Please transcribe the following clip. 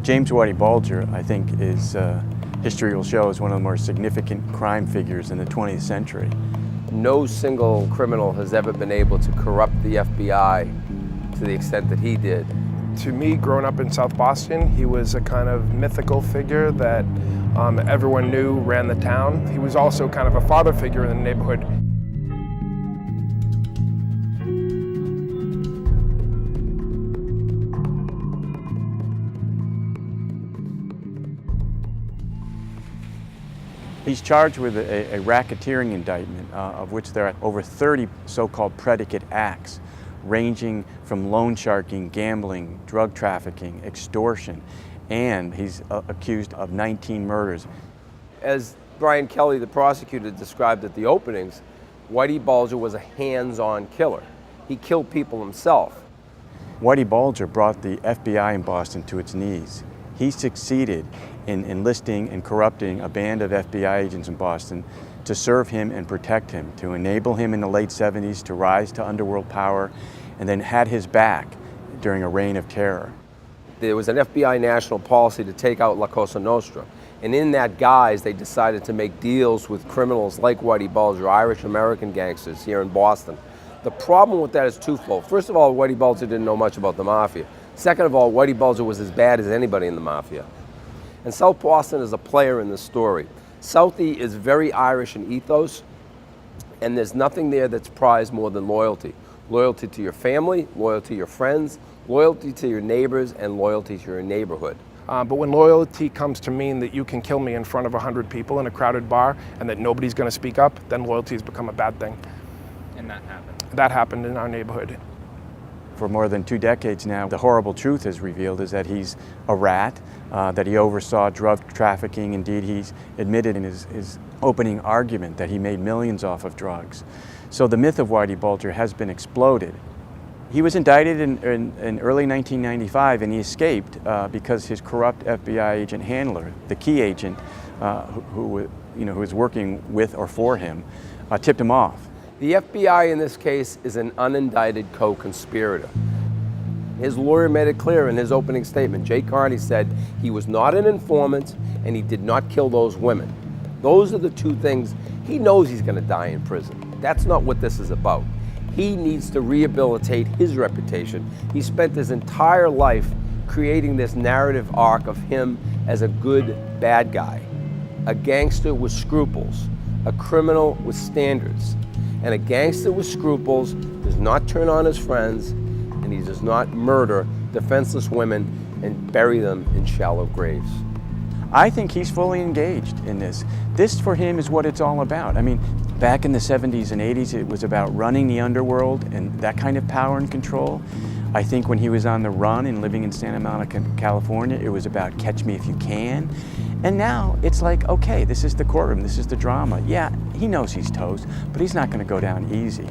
James Whitey Bulger, I think, history will show, is one of the more significant crime figures in the 20th century. No single criminal has ever been able to corrupt the FBI to the extent that he did. To me, growing up in South Boston, he was a kind of mythical figure that everyone knew ran the town. He was also kind of a father figure in the neighborhood. He's charged with a racketeering indictment, of which there are over 30 so-called predicate acts, ranging from loan sharking, gambling, drug trafficking, extortion, and he's accused of 19 murders. As Brian Kelly, the prosecutor, described at the openings, Whitey Bulger was a hands-on killer. He killed people himself. Whitey Bulger brought the FBI in Boston to its knees. He succeeded in enlisting and corrupting a band of FBI agents in Boston to serve him and protect him, to enable him in the late 70s to rise to underworld power, and then had his back during a reign of terror. There was an FBI national policy to take out La Cosa Nostra, and in that guise they decided to make deals with criminals like Whitey Bulger, Irish-American gangsters here in Boston. The problem with that is twofold. First of all, Whitey Bulger didn't know much about the mafia. Second of all, Whitey Bulger was as bad as anybody in the mafia. And South Boston is a player in this story. Southie is very Irish in ethos, and there's nothing there that's prized more than loyalty. Loyalty to your family, loyalty to your friends, loyalty to your neighbors, and loyalty to your neighborhood. But when loyalty comes to mean that you can kill me in front of 100 people in a crowded bar and that nobody's going to speak up, then loyalty has become a bad thing. And that happened? That happened in our neighborhood. For more than 2 decades now, the horrible truth is revealed is that he's a rat, that he oversaw drug trafficking. Indeed, he's admitted in his opening argument that he made millions off of drugs. So the myth of Whitey Bulger has been exploded. He was indicted in early 1995, and he escaped because his corrupt FBI agent handler, the key agent who was working with or for him, tipped him off. The FBI in this case is an unindicted co-conspirator. His lawyer made it clear in his opening statement. Jay Carney said he was not an informant and he did not kill those women. Those are the two things. He knows he's going to die in prison. That's not what this is about. He needs to rehabilitate his reputation. He spent his entire life creating this narrative arc of him as a good bad guy, a gangster with scruples, a criminal with standards. And a gangster with scruples does not turn on his friends, and he does not murder defenseless women and bury them in shallow graves. I think he's fully engaged in this. This, for him, is what it's all about. I mean, back in the 70s and 80s, it was about running the underworld and that kind of power and control. I think when he was on the run and living in Santa Monica, California, it was about catch me if you can. And now it's like, okay, this is the courtroom, this is the drama. Yeah, he knows he's toast, but he's not going to go down easy.